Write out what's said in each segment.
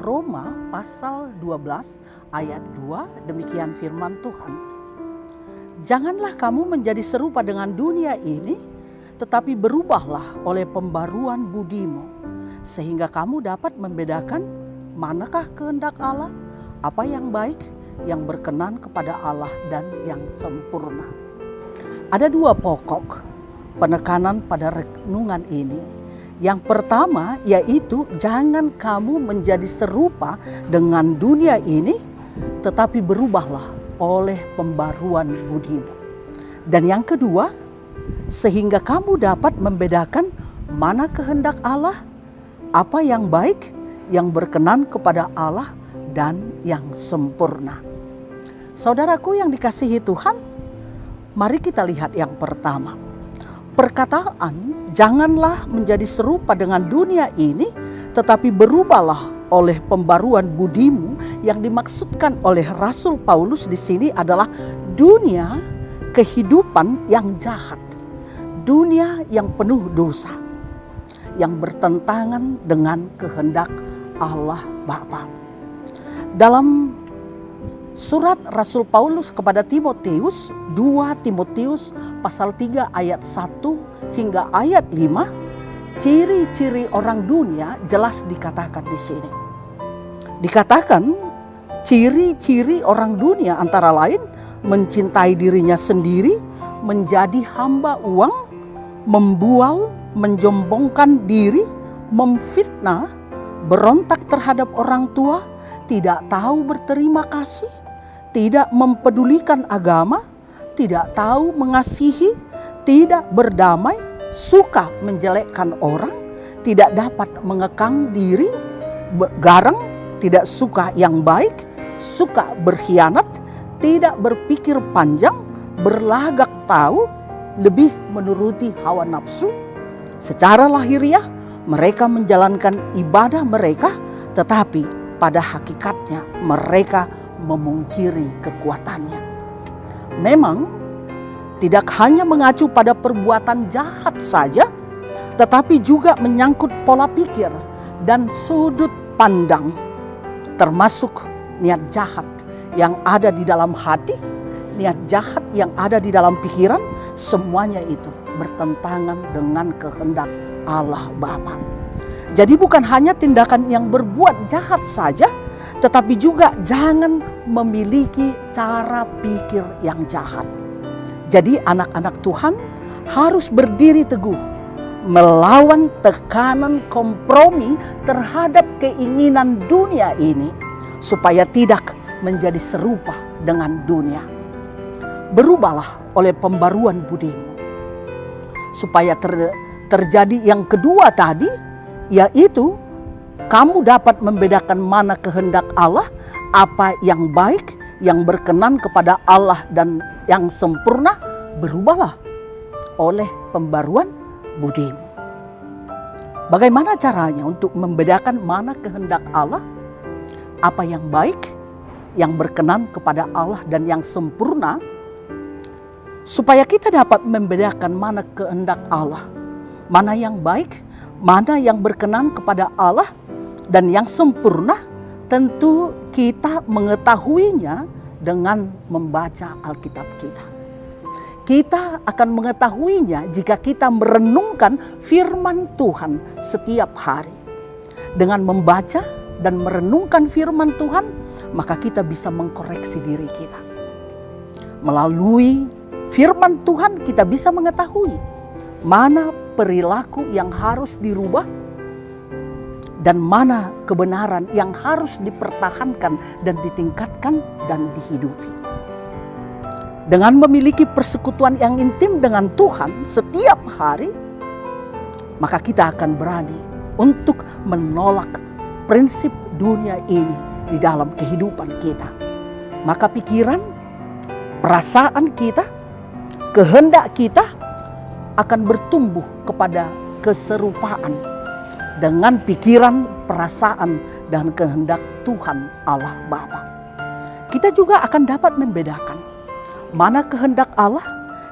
Roma pasal 12 ayat 2, demikian firman Tuhan. Janganlah kamu menjadi serupa dengan dunia ini, tetapi berubahlah oleh pembaruan budimu, sehingga kamu dapat membedakan manakah kehendak Allah, apa yang baik, yang berkenan kepada Allah dan yang sempurna. Ada dua pokok penekanan pada renungan ini. Yang pertama yaitu jangan kamu menjadi serupa dengan dunia ini, tetapi berubahlah oleh pembaruan budimu. Dan yang kedua, sehingga kamu dapat membedakan mana kehendak Allah, apa yang baik, yang berkenan kepada Allah dan yang sempurna. Saudaraku yang dikasihi Tuhan, mari kita lihat yang pertama. Perkataan janganlah menjadi serupa dengan dunia ini, tetapi berubahlah oleh pembaruan budimu, yang dimaksudkan oleh Rasul Paulus di sini adalah dunia kehidupan yang jahat, dunia yang penuh dosa, yang bertentangan dengan kehendak Allah Bapa. Dalam surat Rasul Paulus kepada Timotius, 2 Timotius pasal 3 ayat 1 hingga ayat 5, ciri-ciri orang dunia jelas dikatakan di sini. Dikatakan ciri-ciri orang dunia antara lain mencintai dirinya sendiri, menjadi hamba uang, membual, menjombongkan diri, memfitnah, berontak terhadap orang tua, tidak tahu berterima kasih, tidak mempedulikan agama, tidak tahu mengasihi, tidak berdamai, suka menjelekkan orang, tidak dapat mengekang diri, garang, tidak suka yang baik, suka berkhianat, tidak berpikir panjang, berlagak tahu, lebih menuruti hawa nafsu. Secara lahiriah mereka menjalankan ibadah mereka, tetapi pada hakikatnya mereka memungkiri kekuatannya. Memang tidak hanya mengacu pada perbuatan jahat saja, tetapi juga menyangkut pola pikir dan sudut pandang, termasuk niat jahat yang ada di dalam hati, niat jahat yang ada di dalam pikiran, semuanya itu bertentangan dengan kehendak Allah Bapa. Jadi bukan hanya tindakan yang berbuat jahat saja, tetapi juga jangan memiliki cara pikir yang jahat. Jadi anak-anak Tuhan harus berdiri teguh melawan tekanan kompromi terhadap keinginan dunia ini, supaya tidak menjadi serupa dengan dunia. Berubahlah oleh pembaruan budimu, supaya terjadi yang kedua tadi, yaitu kamu dapat membedakan mana kehendak Allah, apa yang baik, yang berkenan kepada Allah dan yang sempurna. Berubahlah oleh pembaruan budimu. Bagaimana caranya untuk membedakan mana kehendak Allah, apa yang baik, yang berkenan kepada Allah dan yang sempurna, supaya kita dapat membedakan mana kehendak Allah, mana yang baik, mana yang berkenan kepada Allah dan yang sempurna. Tentu kita mengetahuinya dengan membaca Alkitab kita. Kita akan mengetahuinya jika kita merenungkan firman Tuhan setiap hari. Dengan membaca dan merenungkan firman Tuhan, maka kita bisa mengkoreksi diri kita. Melalui firman Tuhan kita bisa mengetahui mana perilaku yang harus dirubah dan mana kebenaran yang harus dipertahankan dan ditingkatkan dan dihidupi. Dengan memiliki persekutuan yang intim dengan Tuhan setiap hari, maka kita akan berani untuk menolak prinsip dunia ini di dalam kehidupan kita. Maka pikiran, perasaan kita, kehendak kita akan bertumbuh kepada keserupaan dengan pikiran, perasaan, dan kehendak Tuhan Allah Bapa. Kita juga akan dapat membedakan mana kehendak Allah,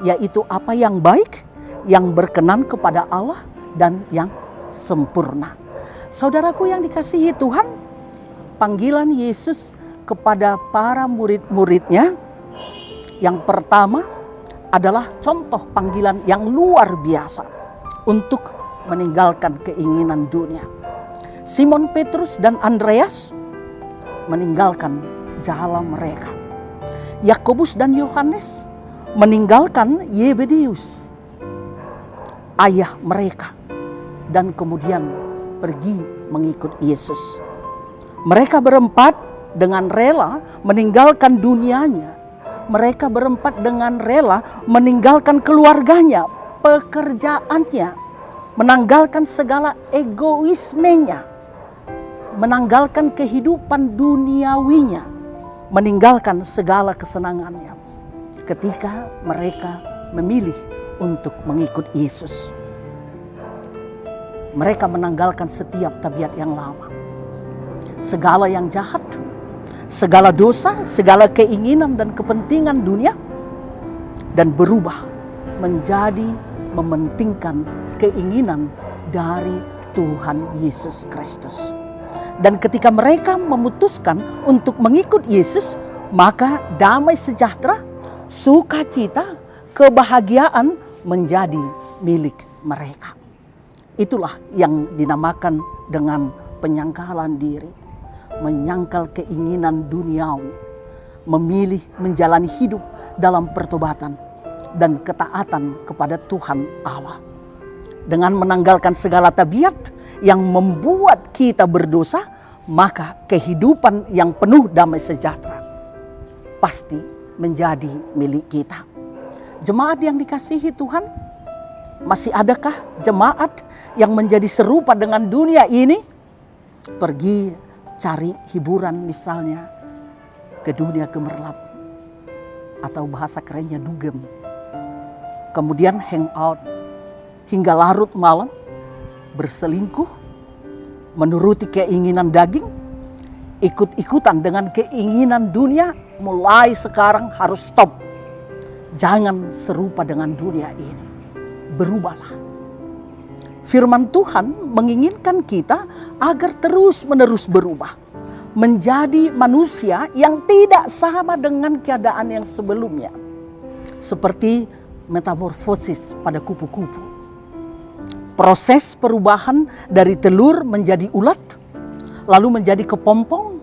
yaitu apa yang baik, yang berkenan kepada Allah, dan yang sempurna. Saudaraku yang dikasihi Tuhan, panggilan Yesus kepada para murid-muridnya, yang pertama adalah contoh panggilan yang luar biasa untuk meninggalkan keinginan dunia. Simon Petrus dan Andreas meninggalkan jalan mereka. Yakobus dan Yohanes meninggalkan Yebedeus, ayah mereka, dan kemudian pergi mengikut Yesus. Mereka berempat dengan rela meninggalkan dunianya. Mereka berempat dengan rela meninggalkan keluarganya, pekerjaannya, menanggalkan segala egoismenya, menanggalkan kehidupan duniawinya, meninggalkan segala kesenangannya ketika mereka memilih untuk mengikut Yesus. Mereka menanggalkan setiap tabiat yang lama, segala yang jahat, segala dosa, segala keinginan dan kepentingan dunia, dan berubah menjadi mementingkan keinginan dari Tuhan Yesus Kristus. Dan ketika mereka memutuskan untuk mengikut Yesus, maka damai sejahtera, sukacita, kebahagiaan menjadi milik mereka. Itulah yang dinamakan dengan penyangkalan diri, menyangkal keinginan duniawi, memilih menjalani hidup dalam pertobatan dan ketaatan kepada Tuhan Allah. Dengan menanggalkan segala tabiat yang membuat kita berdosa, maka kehidupan yang penuh damai sejahtera pasti menjadi milik kita. Jemaat yang dikasihi Tuhan, masih adakah jemaat yang menjadi serupa dengan dunia ini? Pergi cari hiburan misalnya ke dunia gemerlap, atau bahasa kerennya dugem. Kemudian hangout hingga larut malam, berselingkuh, menuruti keinginan daging, ikut-ikutan dengan keinginan dunia. Mulai sekarang harus stop. Jangan serupa dengan dunia ini. Berubahlah. Firman Tuhan menginginkan kita agar terus-menerus berubah, menjadi manusia yang tidak sama dengan keadaan yang sebelumnya. Seperti metamorfosis pada kupu-kupu. Proses perubahan dari telur menjadi ulat, lalu menjadi kepompong,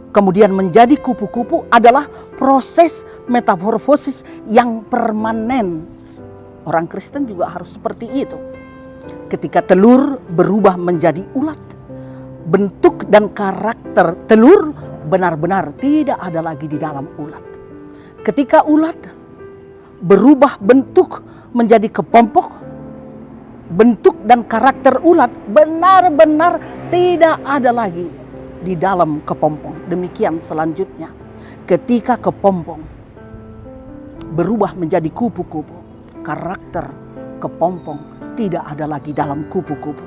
kemudian menjadi kupu-kupu adalah proses metamorfosis yang permanen. Orang Kristen juga harus seperti itu. Ketika telur berubah menjadi ulat, bentuk dan karakter telur benar-benar tidak ada lagi di dalam ulat. Ketika ulat berubah bentuk menjadi kepompong, bentuk dan karakter ulat benar-benar tidak ada lagi di dalam kepompong. Demikian selanjutnya, ketika kepompong berubah menjadi kupu-kupu, karakter kepompong tidak ada lagi dalam kupu-kupu.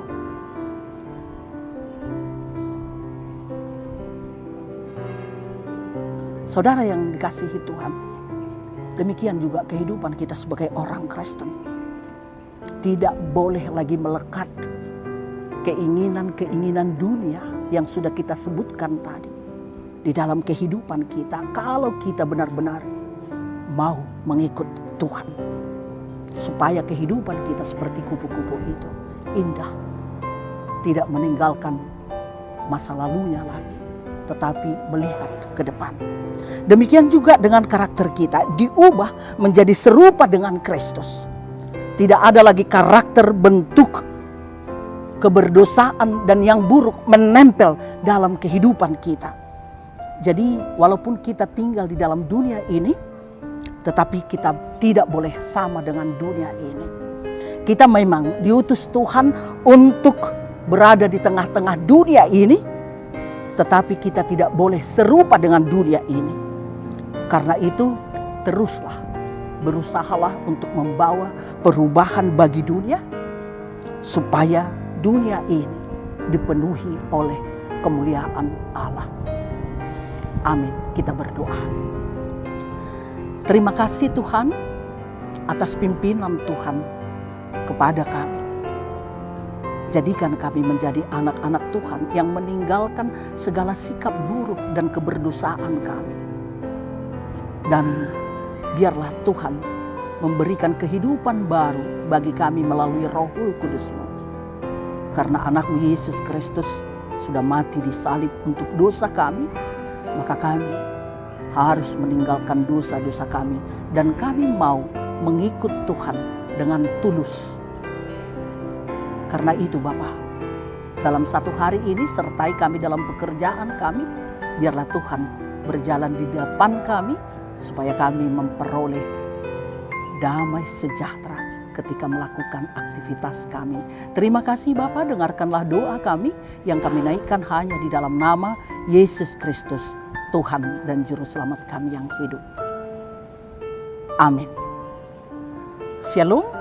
Saudara yang dikasihi Tuhan, demikian juga kehidupan kita sebagai orang Kristen. Tidak boleh lagi melekat keinginan-keinginan dunia yang sudah kita sebutkan tadi di dalam kehidupan kita, kalau kita benar-benar mau mengikut Tuhan, supaya kehidupan kita seperti kupu-kupu itu indah, tidak meninggalkan masa lalunya lagi, tetapi melihat ke depan. Demikian juga dengan karakter kita, diubah menjadi serupa dengan Kristus. Tidak ada lagi karakter, bentuk keberdosaan dan yang buruk menempel dalam kehidupan kita. Jadi walaupun kita tinggal di dalam dunia ini, tetapi kita tidak boleh sama dengan dunia ini. Kita memang diutus Tuhan untuk berada di tengah-tengah dunia ini, tetapi kita tidak boleh serupa dengan dunia ini. Karena itu teruslah, berusahalah untuk membawa perubahan bagi dunia, supaya dunia ini dipenuhi oleh kemuliaan Allah. Amin. Kita berdoa. Terima kasih Tuhan atas pimpinan Tuhan kepada kami. Jadikan kami menjadi anak-anak Tuhan yang meninggalkan segala sikap buruk dan keberdosaan kami. Dan biarlah Tuhan memberikan kehidupan baru bagi kami melalui Rohul Kudus-Mu. Karena anak-Mu Yesus Kristus sudah mati di salib untuk dosa kami, maka kami harus meninggalkan dosa-dosa kami. Dan kami mau mengikut Tuhan dengan tulus. Karena itu Bapa, dalam satu hari ini sertai kami dalam pekerjaan kami. Biarlah Tuhan berjalan di depan kami supaya kami memperoleh damai sejahtera ketika melakukan aktivitas kami. Terima kasih Bapa, dengarkanlah doa kami yang kami naikkan hanya di dalam nama Yesus Kristus, Tuhan dan Juru Selamat kami yang hidup. Amin. Shalom.